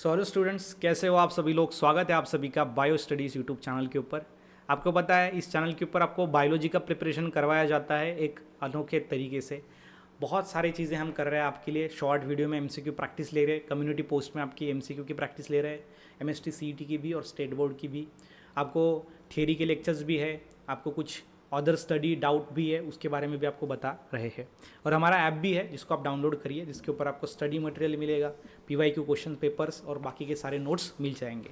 Sorry students, कैसे हो आप सभी लोग। स्वागत है आप सभी का बायो स्टडीज़ यूट्यूब चैनल के ऊपर। आपको पता है इस चैनल के ऊपर आपको बायोलॉजी का प्रिपरेशन करवाया जाता है एक अनोखे तरीके से। बहुत सारी चीज़ें हम कर रहे हैं आपके लिए। शॉर्ट वीडियो में एमसीक्यू प्रैक्टिस ले रहे हैं, कम्युनिटी पोस्ट में आपकी एमसीक्यू की प्रैक्टिस ले रहे हैं, एमएसटी सीईटी की भी और स्टेट बोर्ड की भी। आपको थियरी के लेक्चर्स भी है, आपको कुछ अदर स्टडी डाउट भी है, उसके बारे में भी आपको बता रहे हैं। और हमारा ऐप भी है जिसको आप डाउनलोड करिए, जिसके ऊपर आपको स्टडी मटेरियल मिलेगा, पीवाईक्यू क्वेश्चन पेपर्स और बाकी के सारे नोट्स मिल जाएंगे।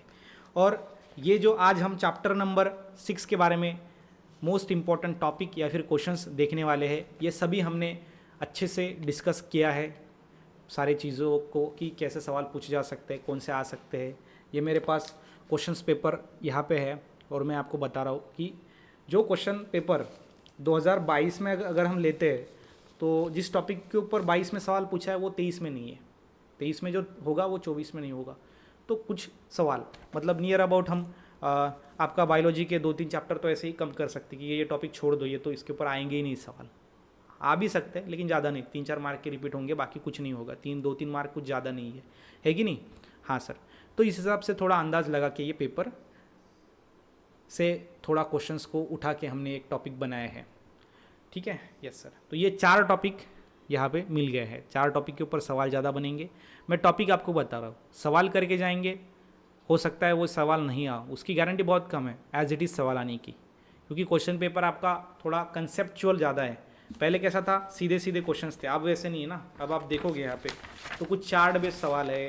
और ये जो आज हम चैप्टर नंबर 6 के बारे में मोस्ट इम्पॉर्टेंट टॉपिक या फिर क्वेश्चंस देखने वाले हैं, ये सभी हमने अच्छे से डिस्कस किया है सारी चीज़ों को कि कैसे सवाल पूछे जा सकते हैं, कौन से आ सकते हैं। ये मेरे पास क्वेश्चंस पेपर यहाँ पे है और मैं आपको बता रहा हूँ कि जो क्वेश्चन पेपर 2022 में अगर हम लेते हैं तो जिस टॉपिक के ऊपर 22 में सवाल पूछा है वो 23 में नहीं है। 23 में जो होगा वो 24 में नहीं होगा। तो कुछ सवाल मतलब नियर अबाउट हम आपका बायोलॉजी के 2-3 चैप्टर तो ऐसे ही कम कर सकते कि ये टॉपिक छोड़ दो, ये तो इसके ऊपर आएंगे ही नहीं सवाल। आ भी सकते हैं लेकिन ज़्यादा नहीं, 3-4 मार्क के रिपीट होंगे, बाकी कुछ नहीं होगा। 2-3 मार्क कुछ ज़्यादा नहीं है कि नहीं। हाँ सर, तो इस हिसाब से थोड़ा अंदाज़ लगा के ये पेपर से थोड़ा क्वेश्चंस को उठा के हमने एक टॉपिक बनाया है। ठीक है, यस सर। तो ये 4 टॉपिक यहाँ पे मिल गए हैं। 4 टॉपिक के ऊपर सवाल ज़्यादा बनेंगे। मैं टॉपिक आपको बता रहा हूँ, सवाल करके जाएंगे, हो सकता है वो सवाल नहीं आ, उसकी गारंटी बहुत कम है एज इट इज़ सवाल आने की, क्योंकि क्वेश्चन पेपर आपका थोड़ा कंसेप्चुअल ज़्यादा है। पहले कैसा था, सीधे सीधे क्वेश्चंस थे, अब वैसे नहीं है ना। अब आप देखोगे यहाँ पे तो कुछ चार्ट बेस्ड सवाल है,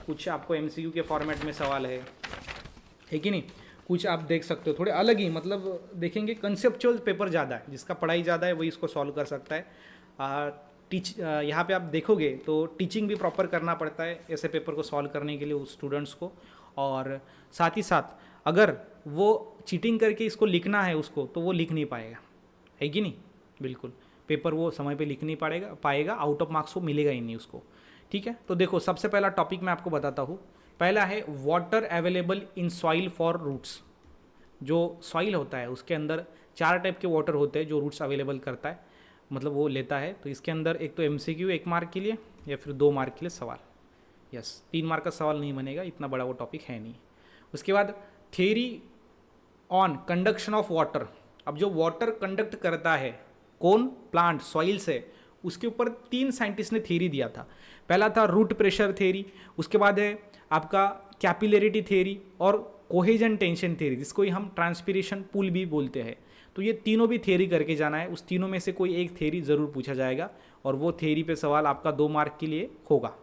कुछ आपको एमसीक्यू के फॉर्मेट में सवाल है कि नहीं। कुछ आप देख सकते हो थोड़े अलग ही, मतलब देखेंगे कंसेप्चुअल पेपर ज़्यादा है, जिसका पढ़ाई ज़्यादा है वही इसको सॉल्व कर सकता है। यहाँ पे आप देखोगे तो टीचिंग भी प्रॉपर करना पड़ता है ऐसे पेपर को सॉल्व करने के लिए उस स्टूडेंट्स को। और साथ ही साथ अगर वो चीटिंग करके इसको लिखना है उसको, तो वो लिख नहीं पाएगा, है कि नहीं। बिल्कुल, पेपर वो समय पे लिख नहीं पाएगा, आउट ऑफ मार्क्स वो मिलेगा ही नहीं उसको। ठीक है, तो देखो सबसे पहला टॉपिक मैं आपको बताता हूँ। पहला है water available in soil for roots. जो सॉइल होता है उसके अंदर 4 टाइप के वाटर होते हैं जो रूट्स अवेलेबल करता है, मतलब वो लेता है। तो इसके अंदर एक तो एमसीक्यू 1 मार्क के लिए या फिर 2 मार्क के लिए सवाल। यस, 3 मार्क का सवाल नहीं बनेगा, इतना बड़ा वो टॉपिक है नहीं। उसके बाद theory on conduction of water. अब जो वाटर कंडक्ट करता है कौन, प्लांट सॉइल से, उसके ऊपर 3 साइंटिस्ट ने थ्योरी दिया था। पहला था रूट प्रेशर थ्योरी, उसके बाद है आपका कैपिलरिटी थ्योरी और कोहेजन टेंशन थ्योरी, जिसको ही हम ट्रांसपिरेशन पुल भी बोलते हैं। तो ये तीनों भी थ्योरी करके जाना है, उस तीनों में से कोई एक थ्योरी ज़रूर पूछा जाएगा और वो थ्योरी पे सवाल आपका 2 मार्क के लिए होगा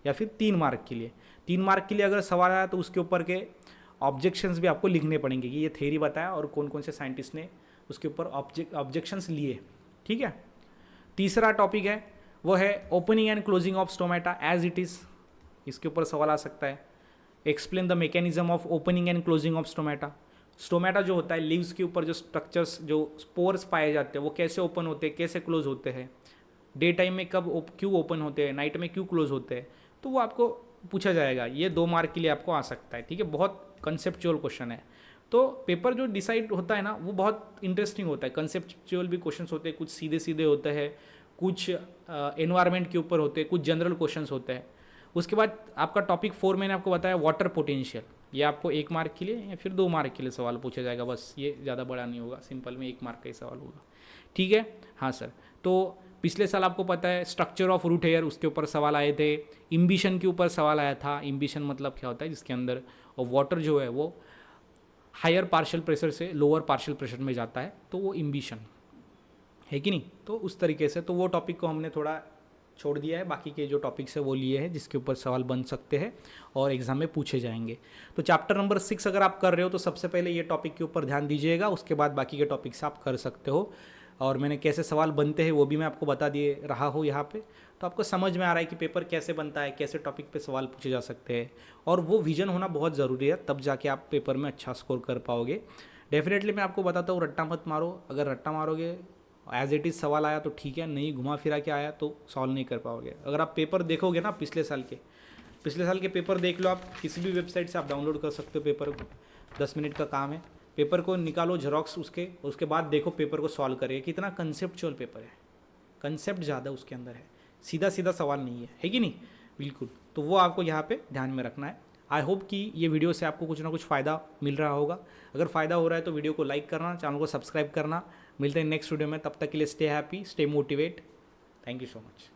या फिर 3 मार्क के लिए। 3 मार्क के लिए अगर सवाल आया तो उसके ऊपर के ऑब्जेक्शंस भी आपको लिखने पड़ेंगे कि ये थ्योरी बताया और कौन कौन से साइंटिस्ट ने उसके ऊपर ऑब्जेक्शंस लिए। ठीक है, तीसरा टॉपिक है वो है opening and closing of stomata as it is. इसके ऊपर सवाल आ सकता है। Explain the mechanism of opening and closing of stomata. Stomata जो होता है, लीव्स के ऊपर जो स्ट्रक्चर्स, जो स्पोर्स पाए जाते हैं, वो कैसे ओपन होते हैं, कैसे क्लोज होते हैं, डे टाइम में कब क्यों ओपन होते हैं, नाइट में क्यों क्लोज होते हैं, तो वो आपको पूछा जाएगा। ये 2 मार्क के लिए आपको आ सकता है। ठीक है, बहुत कंसेप्चुअल क्वेश्चन है। तो पेपर जो डिसाइड होता है ना वो बहुत इंटरेस्टिंग होता है। कंसेप्चुअल भी क्वेश्चन होते हैं, कुछ सीधे सीधे होते हैं, कुछ एनवायरनमेंट के ऊपर होते हैं, कुछ जनरल क्वेश्चन होते हैं। उसके बाद आपका टॉपिक 4 मैंने आपको बताया वाटर पोटेंशियल। ये आपको 1 मार्क के लिए या फिर 2 मार्क के लिए सवाल पूछा जाएगा, बस ये ज़्यादा बड़ा नहीं होगा, सिंपल में 1 मार्क का ही सवाल होगा। ठीक है, हाँ सर। तो पिछले साल आपको पता है स्ट्रक्चर ऑफ रूट हेयर, उसके ऊपर सवाल आए थे। इम्बिशन के ऊपर सवाल आया था। इम्बिशन मतलब क्या होता है, जिसके अंदर वाटर जो है वो हायर पार्शियल प्रेशर से लोअर पार्शियल प्रेशर में जाता है, तो वो इम्बिशन है कि नहीं। तो उस तरीके से तो वो टॉपिक को हमने थोड़ा छोड़ दिया है, बाकी के जो टॉपिक्स है वो लिए हैं जिसके ऊपर सवाल बन सकते हैं और एग्जाम में पूछे जाएंगे। तो चैप्टर नंबर 6 अगर आप कर रहे हो तो सबसे पहले ये टॉपिक के ऊपर ध्यान दीजिएगा, उसके बाद बाकी के टॉपिक्स आप कर सकते हो। और मैंने कैसे सवाल बनते हैं वो भी मैं आपको बता दिए रहा हूँ यहाँ पे, तो आपको समझ में आ रहा है कि पेपर कैसे बनता है, कैसे टॉपिक पे सवाल पूछे जा सकते हैं। और वो विजन होना बहुत ज़रूरी है, तब जाके आप पेपर में अच्छा स्कोर कर पाओगे। डेफिनेटली मैं आपको बताता हूँ, रट्टा मत मारो। अगर रट्टा मारोगे एज इट इज़ सवाल आया तो ठीक है, नहीं घुमा फिरा के आया तो सॉल्व नहीं कर पाओगे। अगर आप पेपर देखोगे ना पिछले साल के पेपर देख लो, आप किसी भी वेबसाइट से आप डाउनलोड कर सकते हो पेपर को, 10 मिनट का काम है। पेपर को निकालो झेरॉक्स उसके बाद देखो पेपर को सॉल्व करिए। कितना कंसेप्चुअल पेपर है, कंसेप्ट ज़्यादा उसके अंदर है, सीधा सीधा सवाल नहीं है कि नहीं। बिल्कुल, तो वो आपको यहाँ पे ध्यान में रखना है। आई होप कि ये वीडियो से आपको कुछ ना कुछ फ़ायदा मिल रहा होगा। अगर फ़ायदा हो रहा है तो वीडियो को लाइक करना, चैनल को सब्सक्राइब करना। मिलते हैं नेक्स्ट वीडियो में, तब तक के लिए stay happy, stay motivate. Thank you so much.